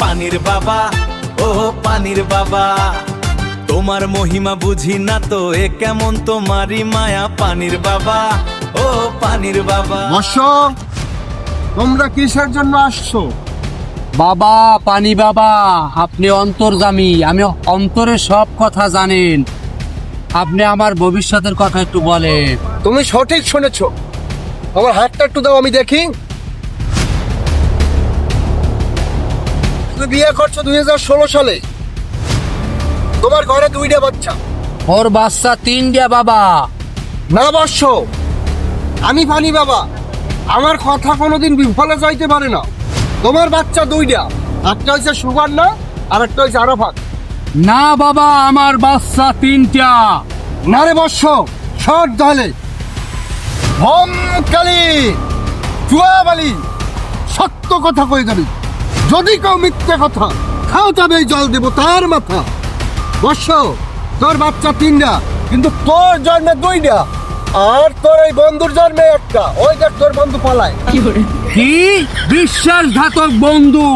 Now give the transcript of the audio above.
পানির বাবা, ও পানির বাবা। তোমার মহিমা বুঝি না তো, এ কেমন তোমারই মায়া পানির বাবা, ও পানির বাবা। বর্ষ, তোমরা কিসের জন্য আসছো? বাবা, পানি বাবা, আপনি অন্তর্যামী, আমি অন্তরের সব কথা জানেন। আপনি আমার ভবিষ্যতের কথা একটু বলেন। তুমি সঠিক শুনেছো। আমার হাতটা একটু দাও, আমি দেখি। তুমি বিয়ে করছো 2016 সালে। তোমার ঘরে 2টা বাচ্চা। ওর বাচ্চা 3টা বাবা। না বর্ষ, আমি পানি বাবা, আমার কথা কোনোদিন বিফলে যাইতে পারে না। তোমার বাচ্চা 2টা, একটা হয়েছে সুবর্ণা আর একটা হয়েছে আরাফাত। না বাবা, আমার বাচ্চা 3টা। না রে বর্ষ, শট তাহলে। হোম কালী, জুয়াবালি, সত্য কথা কই যাবি। যদি কেউ মিথ্যে কথা খাও, তবে এই জল দেবো তার মাথা। বর্ষ, তোর বাচ্চা 3টা, কিন্তু তোর জন্মে 2টা, আর তোর এই বন্ধুর জন্মে একটা। ওই দেখ তোর বন্ধু পালায়। কি বিশ্বাসঘাতক বন্ধু!